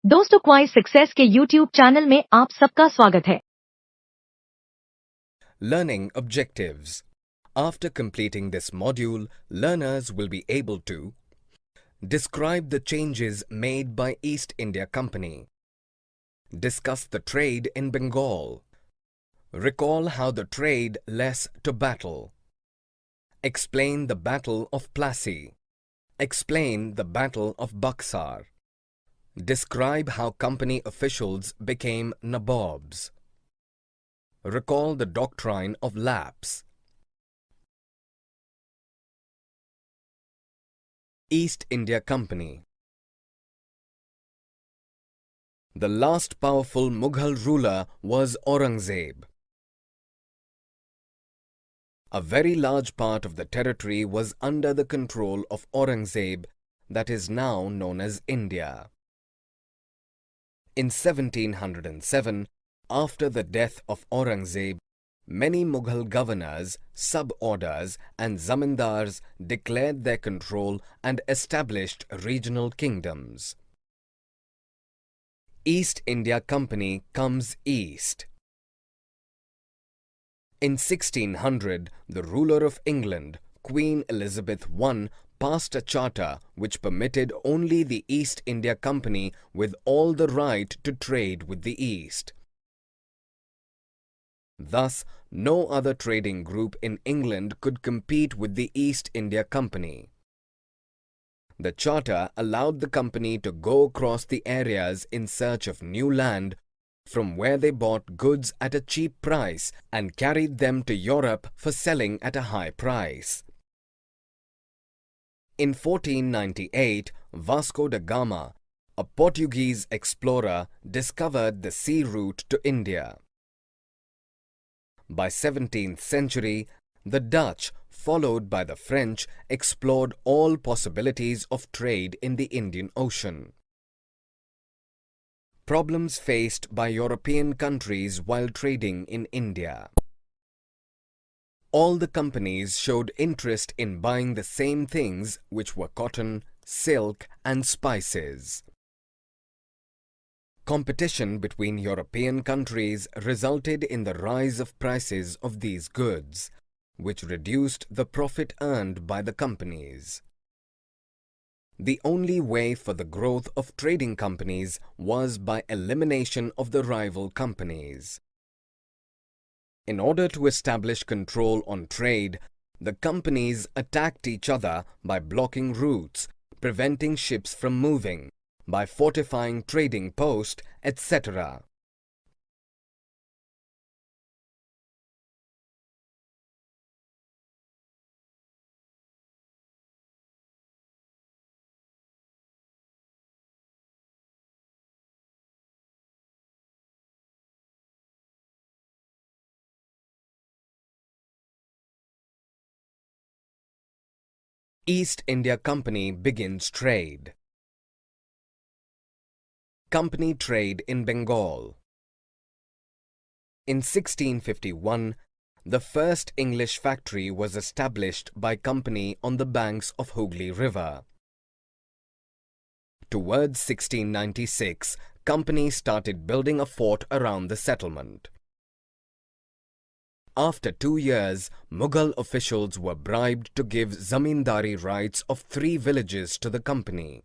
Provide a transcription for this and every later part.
दोस्तों क्वाइज सक्सेस के YouTube channel में आप सबका स्वागत है। Learning objectives. After completing this module, learners will be able to describe the changes made by East India Company, discuss the trade in Bengal, recall how the trade led to battle, explain the Battle of Plassey, explain the Battle of Buxar, describe how company officials became nabobs, recall the doctrine of lapse. East India Company. The last powerful Mughal ruler was Aurangzeb. A very large part of the territory was under the control of Aurangzeb, that is now known as India. In 1707, after the death of Aurangzeb, many Mughal governors, sub-orders and zamindars declared their control and established regional kingdoms. East India Company comes east. In 1600, the ruler of England, Queen Elizabeth I, passed a charter which permitted only the East India Company with all the right to trade with the East. Thus, no other trading group in England could compete with the East India Company. The charter allowed the company to go across the areas in search of new land, from where they bought goods at a cheap price and carried them to Europe for selling at a high price. In 1498, Vasco da Gama, a Portuguese explorer, discovered the sea route to India. By 17th century, the Dutch, followed by the French, explored all possibilities of trade in the Indian Ocean. Problems faced by European countries while trading in India. All the companies showed interest in buying the same things, which were cotton, silk and spices. Competition between European countries resulted in the rise of prices of these goods, which reduced the profit earned by the companies. The only way for the growth of trading companies was by elimination of the rival companies. In order to establish control on trade, the companies attacked each other by blocking routes, preventing ships from moving, by fortifying trading posts, etc. East India Company begins trade. Company trade in Bengal. In 1651, the first English factory was established by company on the banks of Hooghly River. Towards 1696, company started building a fort around the settlement. After 2 years, Mughal officials were bribed to give zamindari rights of 3 villages to the company.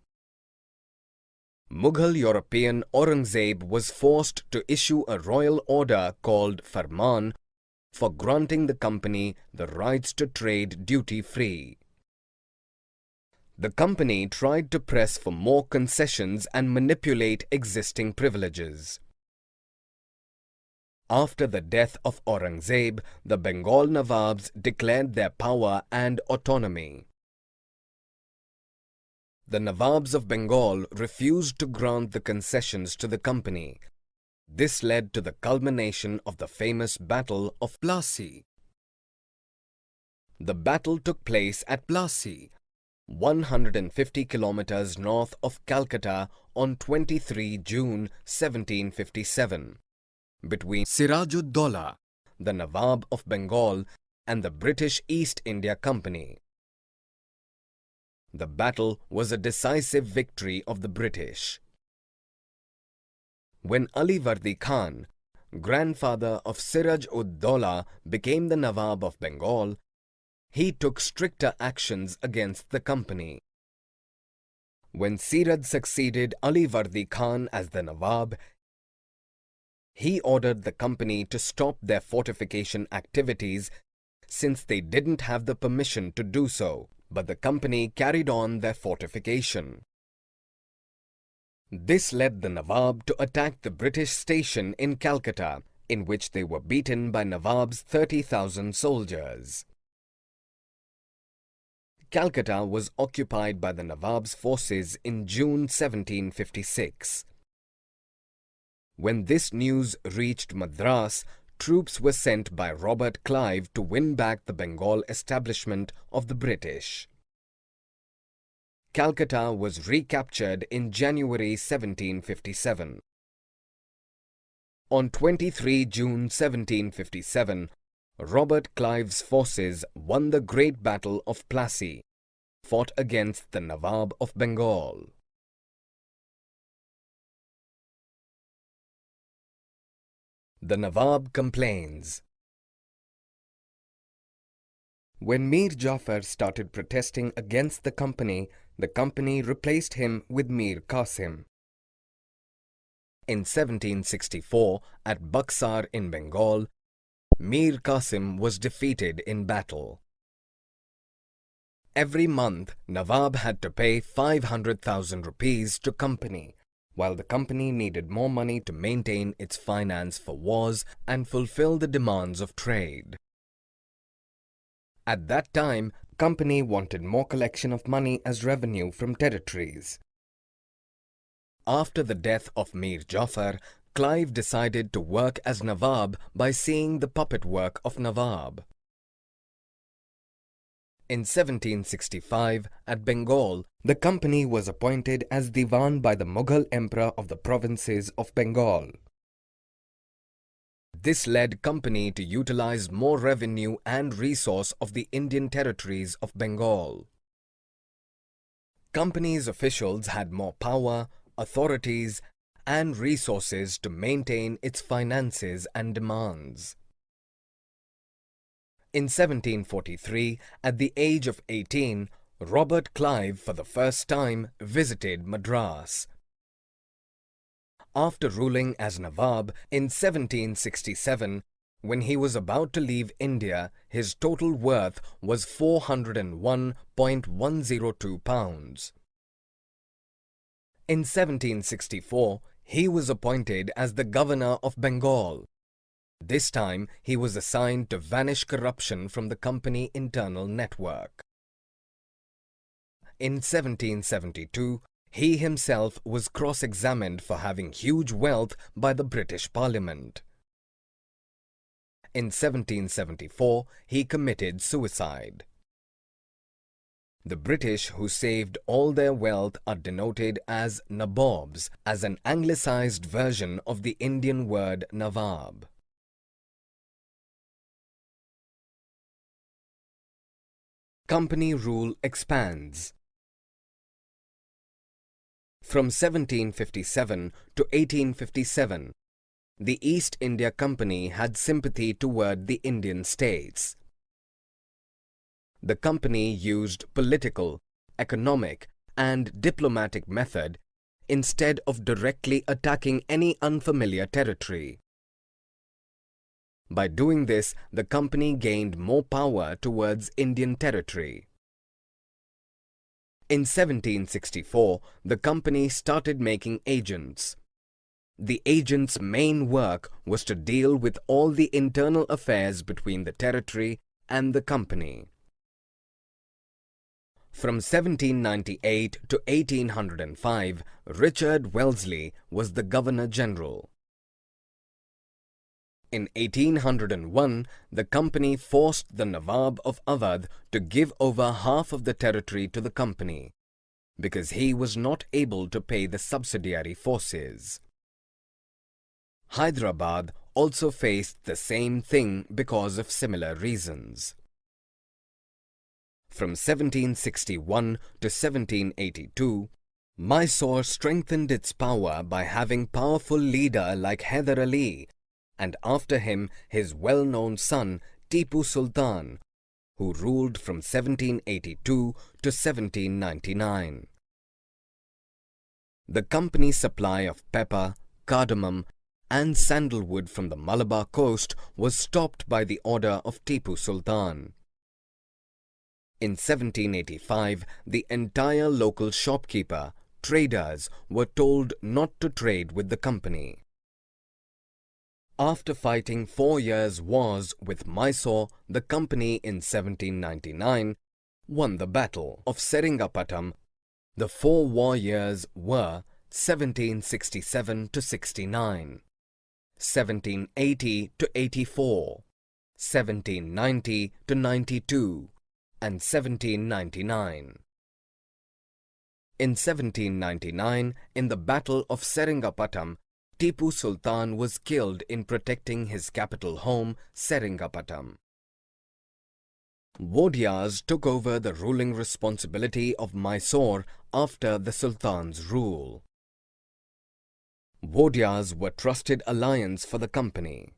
Mughal European Aurangzeb was forced to issue a royal order called Farman for granting the company the rights to trade duty-free. The company tried to press for more concessions and manipulate existing privileges. After the death of Aurangzeb, the Bengal Nawabs declared their power and autonomy. The Nawabs of Bengal refused to grant the concessions to the company. This led to the culmination of the famous Battle of Plassey. The battle took place at Plassey, 150 kilometers north of Calcutta, on 23 June 1757. Between Siraj-ud-Daulah, the Nawab of Bengal, and the British East India Company. The battle was a decisive victory of the British. When Ali Vardi Khan, grandfather of Siraj-ud-Dawla, became the Nawab of Bengal, he took stricter actions against the company. When Siraj succeeded Ali Vardi Khan as the Nawab, he ordered the company to stop their fortification activities since they didn't have the permission to do so, but the company carried on their fortification. This led the Nawab to attack the British station in Calcutta, in which they were beaten by Nawab's 30,000 soldiers. Calcutta was occupied by the Nawab's forces in June 1756. When this news reached Madras, troops were sent by Robert Clive to win back the Bengal establishment of the British. Calcutta was recaptured in January 1757. On 23 June 1757, Robert Clive's forces won the Great Battle of Plassey, fought against the Nawab of Bengal. The Nawab complains. When Mir Jafar started protesting against the company replaced him with Mir Qasim. In 1764, at Buxar in Bengal, Mir Qasim was defeated in battle. Every month, Nawab had to pay 500,000 rupees to company, while the company needed more money to maintain its finance for wars and fulfill the demands of trade. At that time, company wanted more collection of money as revenue from territories. After the death of Mir Jafar, Clive decided to work as Nawab by seeing the puppet work of Nawab. In 1765, at Bengal, the company was appointed as Diwan by the Mughal Emperor of the provinces of Bengal. This led company to utilize more revenue and resource of the Indian territories of Bengal. Company's officials had more power, authorities, and resources to maintain its finances and demands. In 1743, at the age of 18, Robert Clive for the first time visited Madras. After ruling as Nawab in 1767, when he was about to leave India, his total worth was £401.102. In 1764, he was appointed as the Governor of Bengal. This time, he was assigned to vanish corruption from the company internal network. In 1772, he himself was cross-examined for having huge wealth by the British Parliament. In 1774, he committed suicide. The British who saved all their wealth are denoted as nabobs, as an anglicized version of the Indian word Nawab. Company rule expands. From 1757 to 1857, the East India Company had sympathy toward the Indian states. The company used political, economic, and diplomatic method instead of directly attacking any unfamiliar territory. By doing this, the company gained more power towards Indian territory. In 1764, the company started making agents. The agents' main work was to deal with all the internal affairs between the territory and the company. From 1798 to 1805, Richard Wellesley was the Governor-General. In 1801, the company forced the Nawab of Awadh to give over half of the territory to the company, because he was not able to pay the subsidiary forces. Hyderabad also faced the same thing because of similar reasons. From 1761 to 1782, Mysore strengthened its power by having powerful leader like Hyder Ali, and after him his well-known son Tipu Sultan, who ruled from 1782 to 1799. The company's supply of pepper, cardamom and sandalwood from the Malabar coast was stopped by the order of Tipu Sultan. In 1785, the entire local shopkeeper, traders were told not to trade with the company. After fighting 4 years' wars with Mysore, the company in 1799 won the Battle of Seringapatam. The 4 war years were 1767 to 69, 1780 to 84, 1790 to 92, and 1799. In 1799, in the Battle of Seringapatam, Tipu Sultan was killed in protecting his capital home, Seringapatam. Wodiyars took over the ruling responsibility of Mysore after the Sultan's rule. Wodiyars were trusted alliance for the company.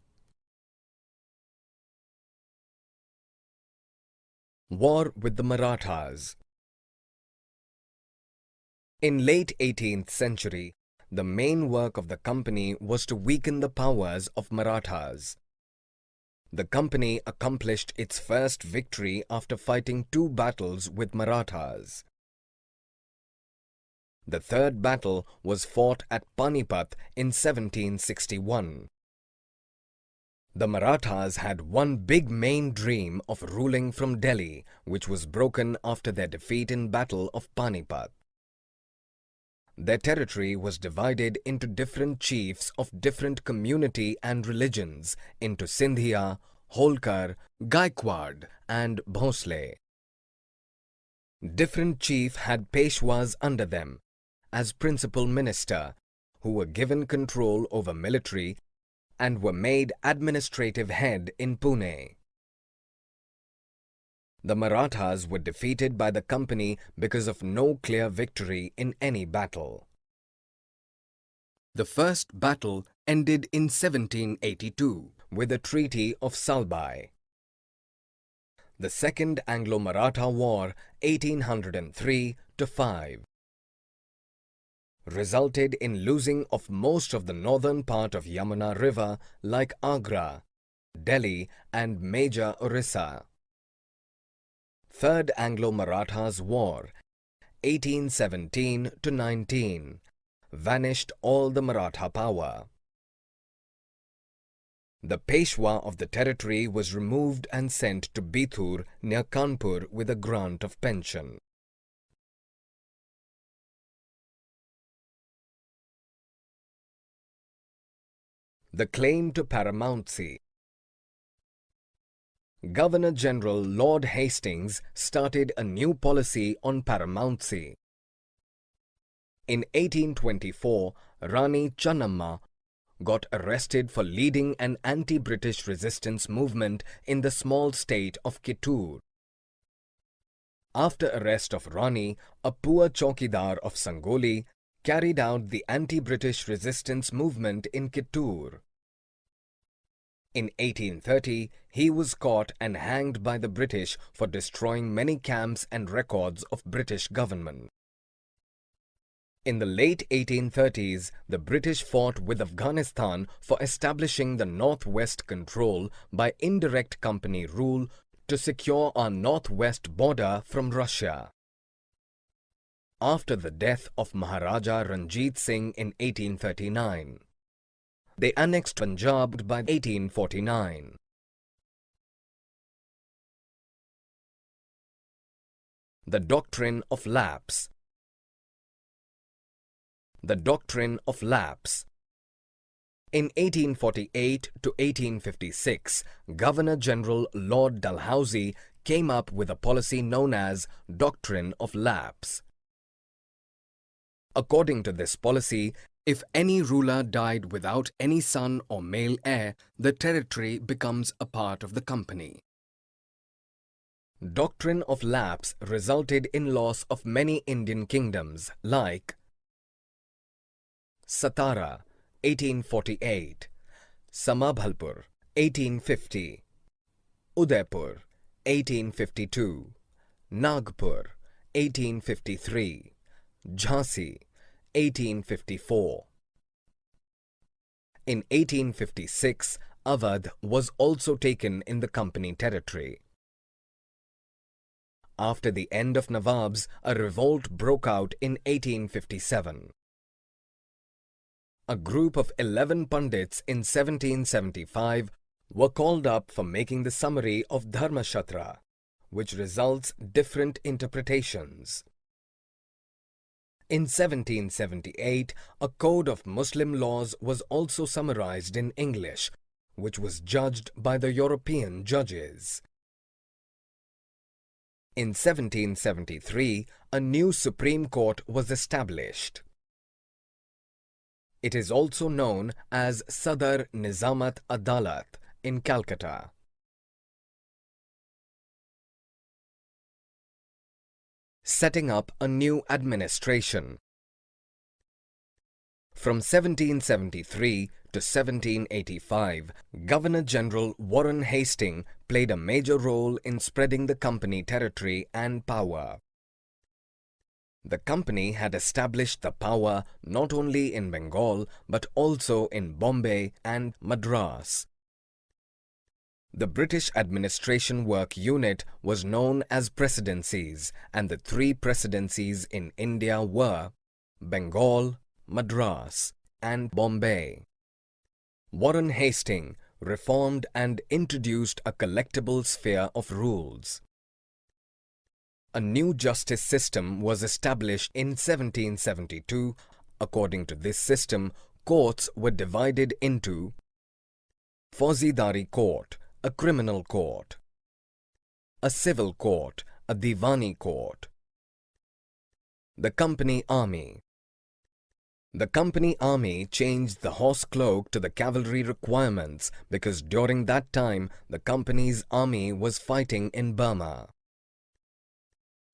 War with the Marathas. In late 18th century, the main work of the company was to weaken the powers of Marathas. The company accomplished its first victory after fighting 2 battles with Marathas. The third battle was fought at Panipat in 1761. The Marathas had one big main dream of ruling from Delhi, which was broken after their defeat in Battle of Panipat. Their territory was divided into different chiefs of different community and religions into Sindhia, Holkar, Gaikwad and Bhosle. Different chiefs had Peshwas under them as principal minister, who were given control over military and were made administrative head in Pune. The Marathas were defeated by the company because of no clear victory in any battle. The first battle ended in 1782 with the Treaty of Salbai. The Second Anglo-Maratha War 1803-5 resulted in losing of most of the northern part of Yamuna River like Agra, Delhi and Major Orissa. Third Anglo-Marathas War 1817-19 vanished all the Maratha power. The Peshwa of the territory was removed and sent to Bithur near Kanpur with a grant of pension. The claim to paramountcy. Governor-General Lord Hastings started a new policy on paramountcy. In 1824, Rani Channamma got arrested for leading an anti-British resistance movement in the small state of Kittur. After arrest of Rani, a poor chowkidar of Sangoli carried out the anti-British resistance movement in Kittur. In 1830, he was caught and hanged by the British for destroying many camps and records of British government. In the late 1830s, the British fought with Afghanistan for establishing the Northwest control by indirect company rule to secure our northwest border from Russia. After the death of Maharaja Ranjit Singh in 1839, they annexed Punjab by 1849. The Doctrine of Lapse. The Doctrine of Lapse. In 1848 to 1856, Governor-General Lord Dalhousie came up with a policy known as Doctrine of Lapse. According to this policy, if any ruler died without any son or male heir, the territory becomes a part of the company. Doctrine of lapse resulted in loss of many Indian kingdoms like Satara, 1848, Samabhalpur, 1850, Udaipur, 1852, Nagpur, 1853, Jhansi, 1854. In 1856, Awadh was also taken in the company territory. After the end of Nawabs, a revolt broke out in 1857. A group of 11 Pandits in 1775 were called up for making the summary of Dharmashastra, which results different interpretations. In 1778, a code of Muslim laws was also summarized in English, which was judged by the European judges. In 1773, a new Supreme Court was established. It is also known as Sadar Nizamat Adalat in Calcutta. Setting up a new administration. From 1773 to 1785, Governor-General Warren Hastings played a major role in spreading the company territory and power. The company had established the power not only in Bengal but also in Bombay and Madras. The British Administration Work Unit was known as Presidencies, and the three presidencies in India were Bengal, Madras, and Bombay. Warren Hastings reformed and introduced a collectible sphere of rules. A new justice system was established in 1772. According to this system, courts were divided into Fauzdari Court, a criminal court; a civil court, a Diwani court; the company army. The company army changed the horse cloak to the cavalry requirements because during that time the company's army was fighting in Burma.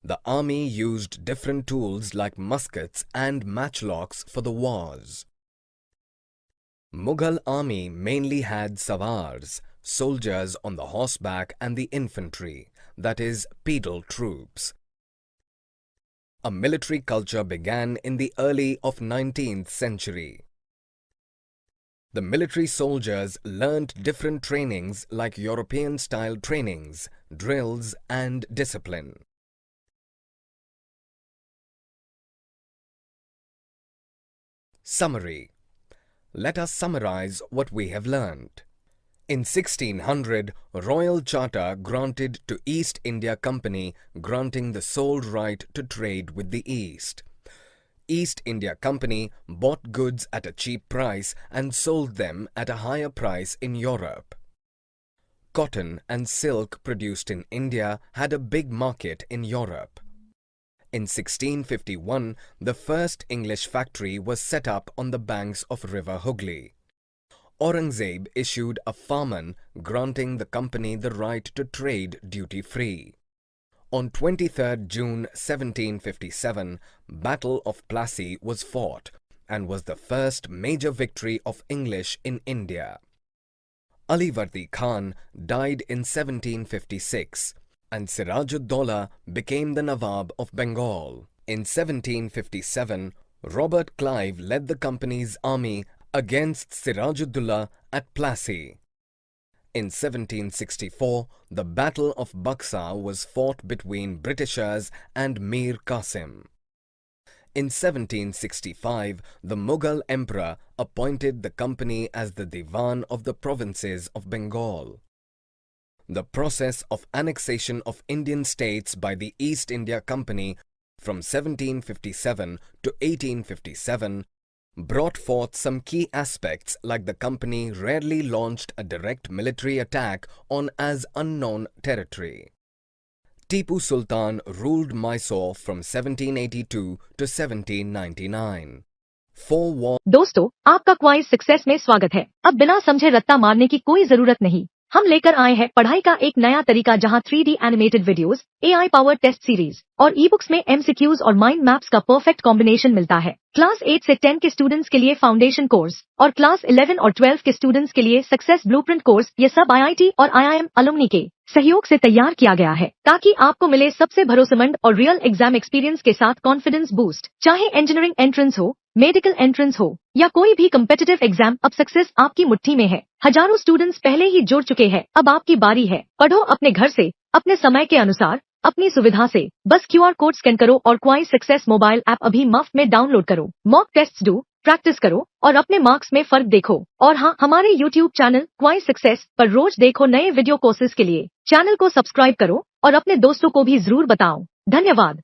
The army used different tools like muskets and matchlocks for the wars. Mughal army mainly had sawars, soldiers on the horseback, and the infantry, that is, pedal troops. A military culture began in the early of 19th century. The military soldiers learned different trainings like European-style trainings, drills, and discipline. Summary. Let us summarize what we have learned. In 1600, Royal Charter granted to East India Company, granting the sole right to trade with the East. East India Company bought goods at a cheap price and sold them at a higher price in Europe. Cotton and silk produced in India had a big market in Europe. In 1651, the first English factory was set up on the banks of River Hooghly. Aurangzeb issued a farman granting the company the right to trade duty-free. On 23rd June 1757, Battle of Plassey was fought and was the first major victory of English in India. Alivardi Khan died in 1756 and Siraj-ud-Dowlah became the Nawab of Bengal. In 1757, Robert Clive led the company's army against Siraj-ud-Dowlah at Plassey. In 1764, the Battle of Buxar was fought between Britishers and Mir Qasim. In 1765, the Mughal Emperor appointed the company as the Diwan of the provinces of Bengal. The process of annexation of Indian states by the East India Company from 1757 to 1857 brought forth some key aspects, like the company rarely launched a direct military attack on as unknown territory. Tipu Sultan ruled Mysore from 1782 to 1799. Four wars. दोस्तों, आपका क्वाइज success में स्वागत है। अब बिना समझे रट्टा मारने की कोई जरूरत नहीं। हम लेकर आए हैं पढ़ाई का एक नया तरीका जहां 3D animated videos, AI power test series और ई बुक्स में MCQs और माइंड मैप्स का परफेक्ट कॉम्बिनेशन मिलता है। क्लास 8 से 10 के स्टूडेंट्स के लिए फाउंडेशन कोर्स और क्लास 11 और 12 के स्टूडेंट्स के लिए सक्सेस ब्लूप्रिंट कोर्स, ये सब IIT और IIM अलुमनी के सहयोग से तैयार किया गया है ताकि आपको मिले सबसे भरोसेमंद और रियल एग्जाम एक्सपीरियंस के साथ कॉन्फिडेंस बूस्ट। चाहे इंजीनियरिंग एंट्रेंस हो, मेडिकल एंट्रेंस हो या कोई भी कम्पिटिटिव एग्जाम, अब सक्सेस आपकी मुट्ठी में है। हजारों स्टूडेंट्स पहले ही जुड़ चुके हैं, अब आपकी बारी है। पढ़ो अपने घर से, अपने समय के अनुसार, अपनी सुविधा से। बस QR कोड स्कैन करो और क्वाइज सक्सेस मोबाइल ऐप अभी मुफ्त में डाउनलोड करो। मॉक टेस्ट्स दो, प्रैक्टिस करो और अपने मार्क्स में फर्क देखो। और हाँ, हमारे YouTube चैनल क्वाइज सक्सेस पर रोज देखो नए वीडियो कोर्सेज के लिए। चैनल को सब्सक्राइब करो और अपने दोस्तों को भी जरूर बताओ। धन्यवाद।